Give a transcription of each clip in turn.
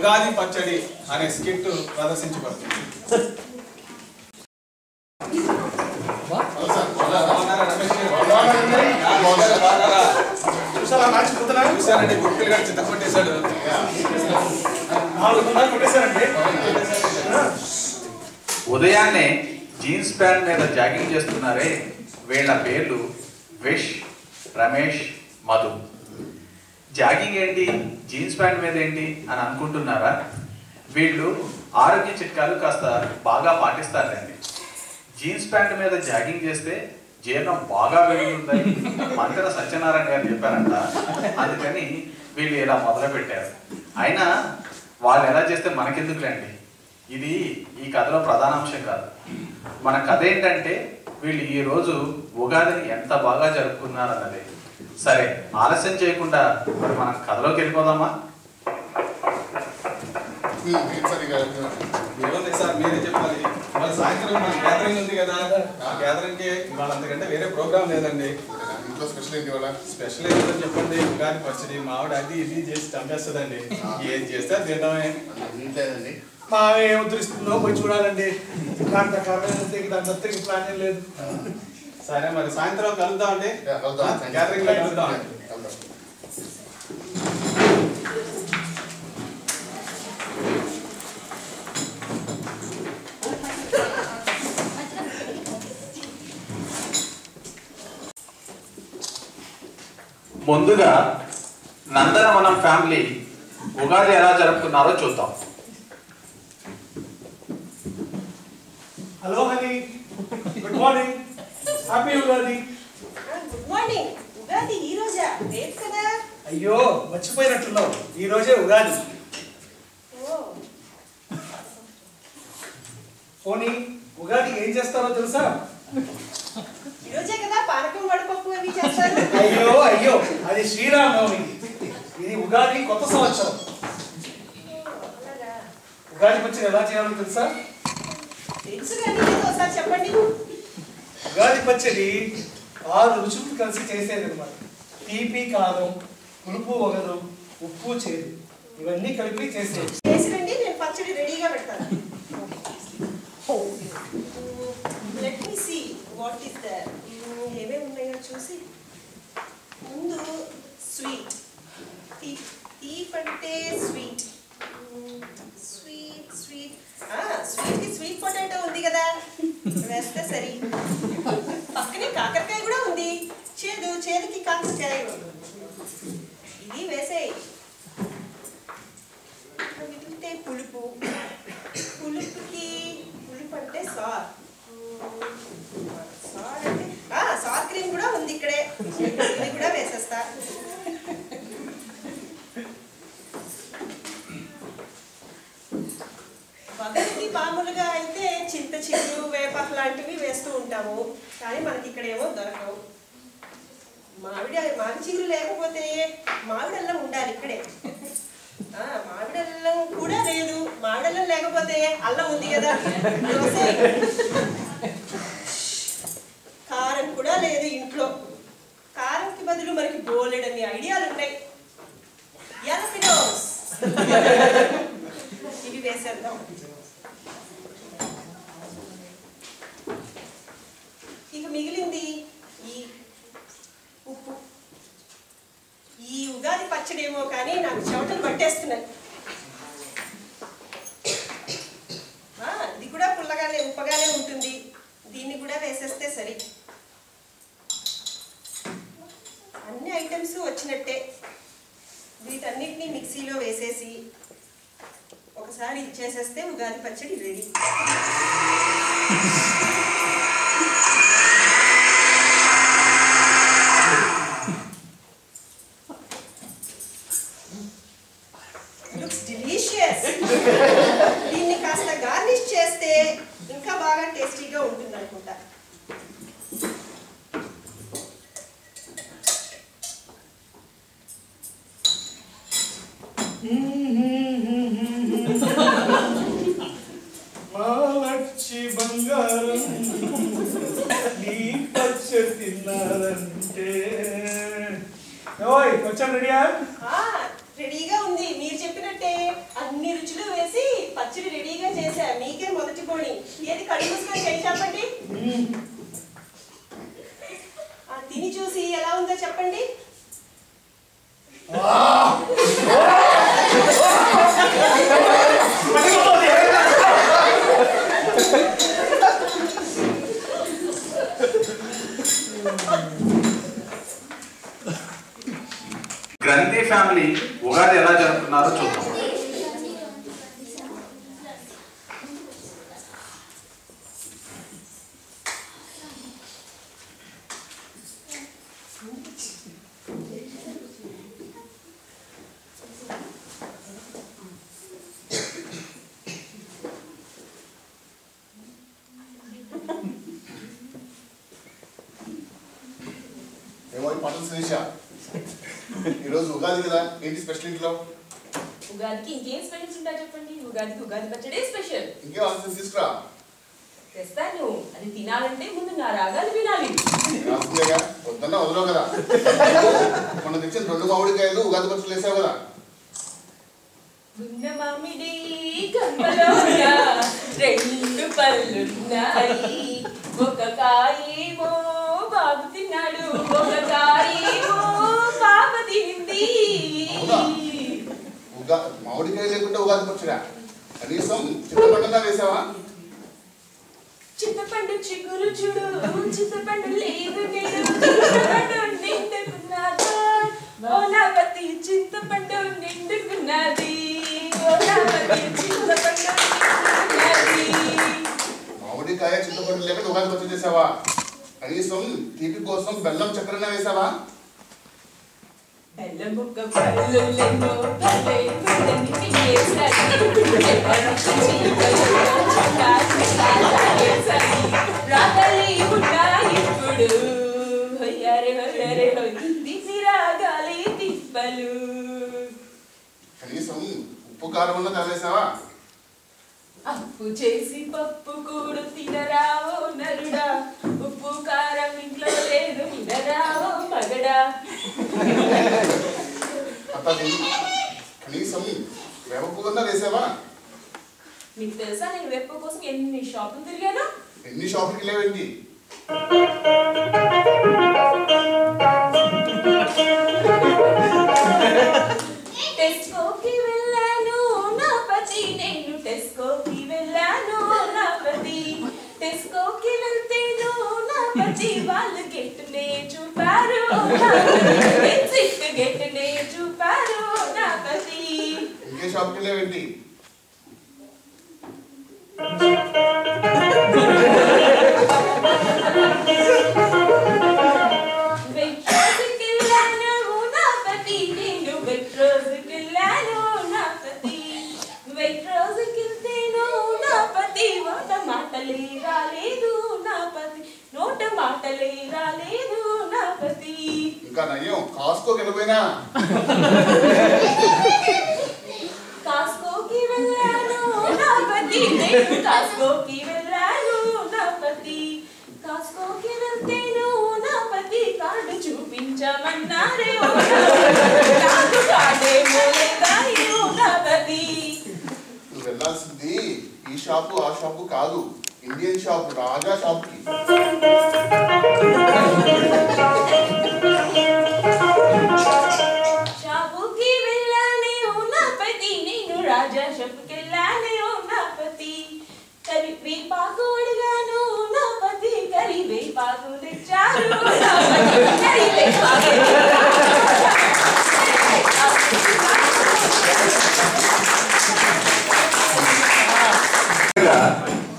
ఉగాది పచ్చడి అనే స్కిట్ ప్రదర్శించబడుతుంది. చిత్తకొట్టేశాడు. ఉదయాన్నే జీన్స్ ప్యాంట్ మీద జాగింగ్ చేస్తున్నారే, వీళ్ళ పేర్లు విష్, రమేష్, మధు. జాగింగ్ ఏంటి, జీన్స్ ప్యాంట్ మీద ఏంటి అని అనుకుంటున్నారా? వీళ్ళు ఆరోగ్య చిట్కాలు కాస్త బాగా పాటిస్తారండి. జీన్స్ ప్యాంట్ మీద జాగింగ్ చేస్తే జీర్ణం బాగా పెరుగుతుందని మంత్ర సత్యనారాయణ గారు చెప్పారంట. అందుకని వీళ్ళు ఇలా మొదలు పెట్టారు. అయినా వాళ్ళు ఎలా చేస్తే మనకెందుకులేండి, ఇది ఈ కథలో ప్రధానాంశం కాదు. మన కథ ఏంటంటే వీళ్ళు ఈరోజు ఉగాదిని ఎంత బాగా జరుపుకున్నారన్నది. సరే, ఆలస్యం చేయకుండా మరి మనం కథలోకి వెళ్ళిపోదామా? ఏముంది సార్, మీరే చెప్పాలి. ఇవాళ సాయంత్రం మన గ్యాదరింగ్ ఉంది కదా, ఆ గ్యాదరింగ్కి ఇవాళ అంతకంటే వేరే ప్రోగ్రామ్ లేదండి. ఇంట్లో స్పెషల్ ఏంటి ఇవాళ? స్పెషల్ ఏంటో చెప్పండి. ఉగాది పచ్చడి మావిడ అది ఇది చేసి చంపేస్తుందండి. ఏం చేస్తే తింటామే. ఇంట్లేదండి, మావే ఏం ఉద్ధరిస్తుందో పోయి చూడాలండి. దాని దాని ప్లాన్ ఏం లేదు. సరే, మరి సాయంత్రం కలుద్దామండి. గ్యాదరింగ్ లో కలుద్దాం. ముందుగా నందనవనం ఫ్యామిలీ ఉగాది ఎలా జరుపుకున్నారో చూద్దాం. Hello honey, good morning, happy Ugadi. Good morning. Ugadi ఈ రోజా? రేపు కదా. అయ్యో మర్చిపోయినట్టున్నావు, ఈ రోజే ఉగాది. పోనీ ఉగాది ఏం చేస్తారో తెలుసా? ఈ రోజే కదా పానకం వడపప్పు అవి చేస్తారు. అయ్యో అయ్యో, అది శ్రీరామనవమి. ఇది ఉగాది కొత్త సంవత్సరం. ఉగాది పచ్చడి ఎలా చేయాలో తెలుసా? తెలుసు కానీ ఒకసారి చెప్పండి. ఉగాది పచ్చడి 6 రుచులు కలిసి చేసేది అనమాట. తీపి, కారం, పులుపు, వగరు, ఉప్పు, చేదు, ఇవన్నీ కలిపి చేసేది. చేసిరండి, నేను పచ్చడి రెడీగా పెడతాను. Let me see what is there. ఏమేమి ఉన్నాయో చూసి. ముందు స్వీట్. తీప్ అంటే స్వీట్. స్వీట్ స్వీట్ స్వీట్కి స్వీట్ పొటాటో ఉంది కదా, వేస్తే సరి. పక్కనే కాకరకాయ కూడా ఉంది. చేదుకి కాకరకాయ ఇది వేసేయి. మిగిలితే పులుపు అంటే సార్ అంటే సార్ క్రీమ్ కూడా ఉంది ఇక్కడే, ఇది కూడా వేసేస్తా. వగరికి మామూలుగా అయితే చింత చిగురు, వేపాకు లాంటివి వేస్తూ ఉంటాము, కానీ మనకి ఇక్కడేమో దొరకవు. మామిడి చిగురు లేకపోతే మామిడల్లం ఉండాలి ఇక్కడే. మామిడల్లం కూడా లేదు. మామిడల్లం లేకపోతే అల్లం ఉంది కదా. కారం కూడా లేదు ఇంట్లో. కారంకి బదులు మనకి బోలెడన్ని ఐడియాలు ఉన్నాయి. యాలపినోస్ ఇవి వేసేద్దాం. ఇక మిగిలింది ఈ ఉప్పు. ఈ ఉగాది పచ్చడేమో కానీ నాకు చెమటలు పట్టేస్తున్నాయి. ఇది కూడా పుల్లగానే ఉప్పగానే ఉంటుంది. దీన్ని కూడా వేసేస్తే సరి. అన్ని ఐటమ్స్ వచ్చినట్టే. వీటన్నిటిని మిక్సీలో వేసేసి ఒకసారి ఇచ్చేసేస్తే ఉగాది పచ్చడి రెడీ. Looks delicious. దీన్ని కాస్త గార్నిష్ చేస్తే ఇంకా బాగా టేస్టీగా ఉంటుంది అనుకుంటా. మాలచ్చి బంగారం నీ పచ్చడి తిన్నారంటే. వచ్చాను రెడీయా? రెడీగా ఉంది. మీరు చెప్పినట్టు ఉన్నట్టే అన్ని రుచులు వేసి పచ్చడి రెడీగా చేశా. మీకే మొదటి పోనీ. ఏది కళ్ళు మూసుకొని చేయి చెప్పండి. తిని చూసి ఎలా ఉందో చెప్పండి. గ్రంథి ఫ్యామిలీ ఉగాది ఎలా జరుపుతున్నారో చూద్దాం. ఏమో ఈ పనులు శిరీష, ఈరోజు ఉగాది కదా, ఏంటి స్పెషల్ ఇంట్లో? ఉగాదికి ఇంకేం స్పెషల్స్ ఉంటాయి చెప్పండి. ఉగాదికి ఉగాది పచ్చడే స్పెషల్. ఇంకేం ఆలోచన తీసుకురా. తెస్తాను. అది తినాలంటే ముందు నా రాగాలు వినాలి. రాస్తుందేగా, వద్దన్నా వదలవు కదా. మొన్న తెచ్చిన 2 మామిడికాయలు ఉగాది పచ్చళ్ళు వేసావు కదా. గుండె మామిడి గంపలోన 2 పళ్ళున్నాయి. ఒక కాయేమో బాబు తిన్నాడు, ఒక కాయేమో పాప తింది. మామిడికాయ లేకుండా ఉగాది పచ్చడా? కనీసం చింతపండుగా వేసావా? చింతపండు చిగురు చూడు, చింతపండు లేదు నేడు, చింతపండు నిండుకున్నాదా ఓ నాపతి, చింతపండు నిండుకున్నది ఓ నాపతి, చింతపండు నిండుకున్నది. మామిడికాయ చింతపండు లేకుండా ఉగాది పచ్చడి చేసావా? కనీసం తీపి కోసం బెల్లం చక్కెర వేసావా? బెల్లం ముక్క పళ్ళులేమో భలే గుండెని తినేసాయి. రాగలి ఉన్నాయి ఇప్పుడు, హొయ్యారే హొయ్యారే తీసి రాగాలి తిప్పలు. కనీసం ఉప్పు కారం ఉన్న తగలేసావా? అప్పు చేసి పప్పు కూడా తినరావో నరుడా, ఉప్పు కారం ఇంట్లో లేదు తినరావో మగడా. కనీసం వేపపువ్వన్నా వేసావా? మీకు తెలుసా నేను వేప కోసం ఎన్ని షాపులు తిరిగాను? ఎన్ని షాపులకి వెళ్ళావేంటి? టెస్కోకి వెళ్ళాను నా పతి, నేను టెస్కోకి వెళ్ళాను నా పతి. టెస్కోకి వెళ్తేను నా పతి వాళ్ళు గెట్టునే చూపారు, గెట్టునే చూపారు నా పతి. ఇంకే షాప్కి వెళ్ళావేంటి? ఇంకా నయ్యం కాస్కోకి వెళ్ళిపోయినా. కాస్కోకి వెళ్ళాను నా పతి, నేను కాస్కోకి వెళ్ళాను నా పతి. కాస్కోకి వెళ్తేను నా పతి కార్డు చూపించమన్నారే, నాకు కార్డేమో లేదాయో నా పతి. నువ్వు వెళ్ళాల్సింది ఈ షాపు ఆ షాపు కాదు, ఇండియన్ షాప్ రాజా షాప్కి. షాపుకి వెళ్ళానే ఓ నా పతి, నేను రాజా షాపుకి వెళ్ళానే ఓ నా పతి. కరివేపాకు అడిగాను నా పతి, కరివేపాకు తెచ్చారు నా పతి, కరివేపాకు.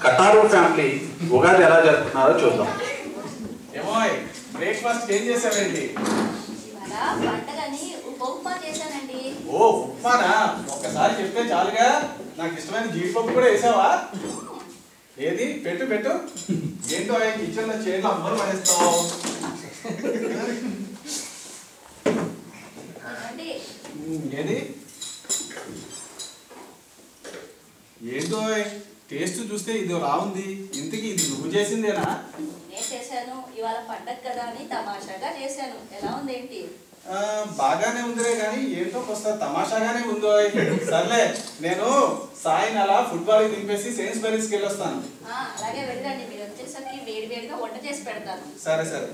కటారు ఫ్యామిలీ ఉగాది ఎలా జరుపుతున్నారో చూద్దాం. ఏమో బ్రేక్ఫాస్ట్ ఏం చేసావేంటి? పంటలని ఉప్మా చేశానండి. ఓ ఉప్మానా? ఒక్కసారి చెప్తే చాలుగా. నాకు ఇష్టమైన జీడిపప్పు కూడా వేసావా? ఏది పెట్టు పెట్టు. ఏంటో కిచెన్ లో చైర్లో అమ్మలు పడేస్తావు. ఏది ఏంటో టేస్ట్ చూస్తే ఇది రావుంది. ఇంతకీ ఇది నువ్వు చేసిందేనా? నేను చేశాను, ఇవాళ పండగ కదా అని తమాషాగా చేశాను. ఎలా ఉంది ఏంటి? బాగానే ఉందిరే కానీ ఏంటో కొస్తా తమాషాగానే ఉందో. సర్లే నేను సాయిని అలా ఫుట్బాల్ దింపేసి సెయిన్స్బరీస్కి వెళ్ళొస్తాను. అలాగే వెళ్ళండి, మీరు వచ్చేసరికి వేడి వేడిగా వంట చేసి పెడతాను. సరే సరే.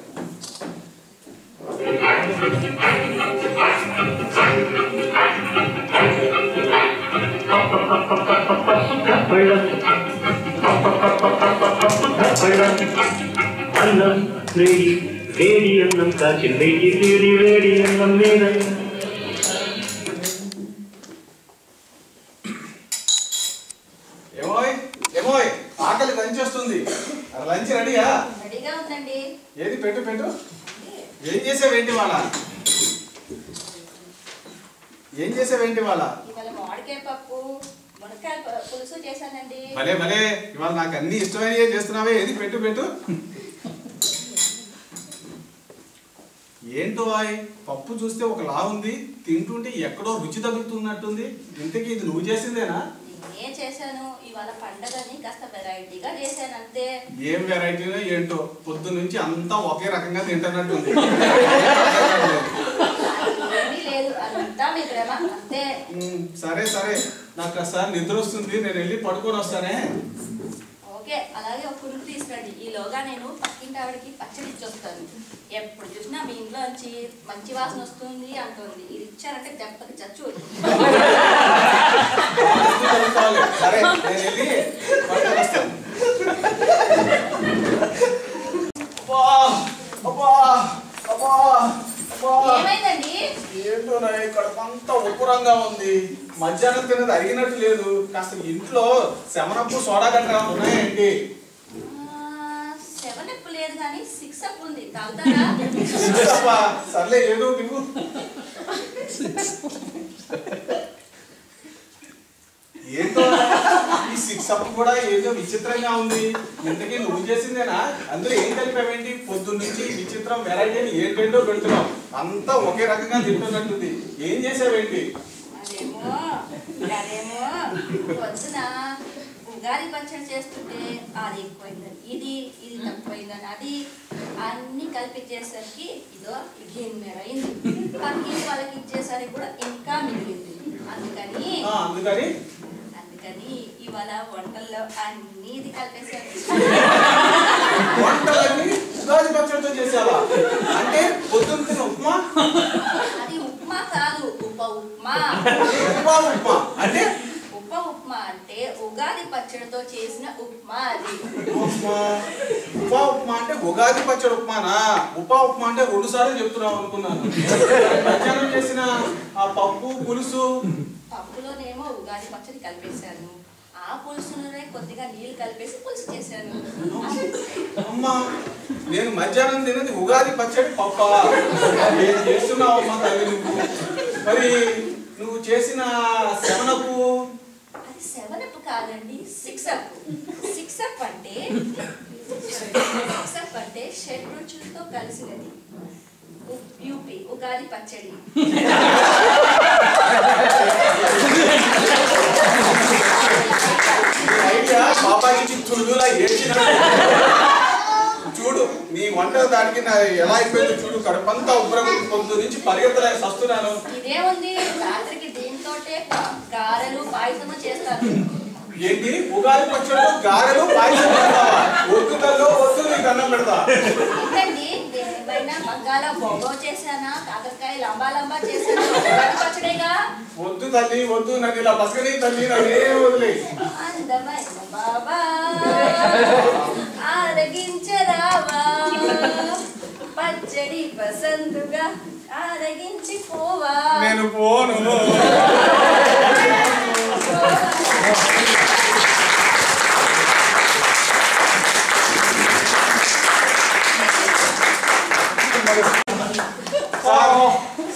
అన్నం వేడి వేడి అన్నం కాచిన వేడి వేడి వేడి అన్నం మీద ఏమోయ్ ఆకలి లంచ్ వస్తుంది. లంచ్ రెడీయా? రెడీగా ఉందండి. ఏది పెట్టు పెట్టు. ఏం చేసావేంటి వాళ్ళ? ఇవాళ మామిడికాయ పప్పు మునక్కాయ పులుసు చేశానండి. భలే భలే, ఇవాళ నాకు అన్ని ఇష్టమైనవి చేస్తున్నావే. ఏది పెట్టు పెట్టు. ఏంటో పప్పు చూస్తే ఒకలా ఉంది, తింటుంటే ఎక్కడో రుచి తగులుతున్నట్టుంది. ఇంతకీ ఇది నువ్వు చేసిందేనా? నేనే చేశాను. ఇవాళ పండగని కాస్త వెరైటీగా చేశాను అంతే. ఏం వెరైటీనో ఏంటో, పొద్దు నుంచి అంతా ఒకే రకంగా తింటున్నట్టుంది. ఏమీ లేదు, అంతా మీ ప్రేమ అంతే. సరే సరే, నాకు కాస్త నిద్ర వస్తుంది, నేను వెళ్ళి పడుకొని వస్తానే. ఓకే, అలాగే ఒక కురుకు తీసుకురండి. ఈలోగా నేను పక్కింటి ఆవిడకి పచ్చడి ఇచ్చొస్తాను. ఎప్పుడు చూసినా మీ ఇంట్లో నుంచి మంచి వాసన వస్తుంది అంటుంది. ఇది ఇచ్చారంటే దెబ్బకి చచ్చు. సరే నేను వెళ్ళి పడుకొని వస్తాను. ఏమైందండి? ఏంటో కడుపంతా ఉప్పురంగా ఉంది. మధ్యాహ్నం తిన్నది అరిగినట్టు లేదు. కాస్త ఇంట్లో శమనప్పు సోడా గట్రా ఉన్నాయండి. 7 లేదు కానీ 6 ఉంది, తాగుతారా? సర్లే ఏదో నువ్వు. ఏంటో ఈ 6 కూడా ఏదో విచిత్రంగా ఉంది. ఇంతకీ నువ్వు చేసిందేనా? అందులో ఏం కలిపావేంటి? పొద్దున్న నుంచి విచిత్రం వెరైటీ ఏంటో పెడుతున్నావు. అంతా ఒకే రకంగా తింటున్నట్టుంది. ఏం చేసావేంటి? అదేమో పొద్దున ఉగాది పచ్చడి చేస్తుంటే అది ఎక్కువైందని ఇది తక్కువైందని అది అన్ని కలిపించేసరికి ఇదో గిన్నెరైంది. పక్కింటి వాళ్ళకి ఇచ్చేసరికి కూడా ఇంకా మిగిలింది. అందుకని ఇవాళ వంటల్లో అన్ని ఇది కలిపేసారు. వంటలన్నీ ఉగాది పచ్చడితో చేసావా? అంటే పొద్దున్న తిన్న ఉప్మా? అది ఉప్మా కాదు, ఉప్మా. ఉప్మా అంటే? ఉప్మా అంటే ఉగాది పచ్చడితో చేసిన ఉప్మా. అది ఉప్మా అంటే ఉగాది పచ్చడి ఉప్మానా? ఉప్మా అంటే 2 సార్లు చెప్తున్నావు అనుకున్నాను. మధ్యాహ్నం చేసిన ఆ పప్పు పులుసు? పప్పులోనేమో ఉగాది పచ్చడి కలిపేశాను. ఆ పులుసులోనే కొద్దిగా నీళ్ళు కలిపేసి పులుసు చేశాను. అమ్మా, నేను మధ్యాహ్నం తిన్నది ఉగాది పచ్చడి పప్ప. ఏం చేస్తున్నావు అమ్మా తల్లి నువ్వు? మరి నువ్వు చేసిన శమనపు? అది 7 కాదండి, 6 అంటే షడ్రుచులతో కలిసినది. యూపీ ఉగాది పచ్చడి. పాపాకి చుడులా చూడు, నీ వంట దానికి ఎలా అయిపోయిందో చూడు. కడుపంతా ఉబ్బరం, పొద్దు నుంచి పరిగెత్తలేక వస్తున్నాను. ఇదేముంది, రాత్రికి దీంతో గారెలు పాయసము చేస్తాను. ఏంటి ఉగాది పచ్చడిలో గారెలు పాయసం పెడతావా? వద్దు నీకు అన్నం పెడతా. ఏంటండి, ఏమైనా బంగాళ బొబ్బో చేశానా, కాకరకాయ లంబా చేశానా? ఉగాది పచ్చడేగా. వద్దు తల్లి వద్దు, నన్ను ఇలా బసకని తల్లి, నన్నే వదిలే. అందమైన బాబా ఆరగించరావా, పచ్చడి పసందుగా ఆరగించి పోవా. నేను పోను.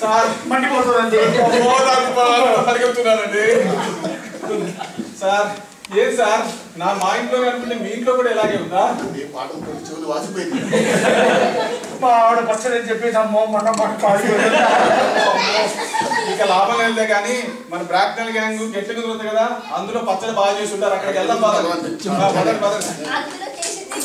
సార్ మండిపోతుందండి. పరిగెత్తున్నానండి సార్. ఏం సార్, మా ఇంట్లో అనుకుంటే మీ ఇంట్లో కూడా ఇలాగే ఉందా? ఏ పాటలు చెవులు వాసిపోయింది. మా ఆవిడ పచ్చడి అని చెప్పేసి అమ్మో మొన్న ఇక లాభం లేదే కానీ మన ప్రాక్టికల్ గ్యాంగ్ గెట్ కుదురుతుంది కదా, అందులో పచ్చడి బాగా చేసి ఉంటారు. అక్కడికి వెళ్దాం. అందులో చేసింది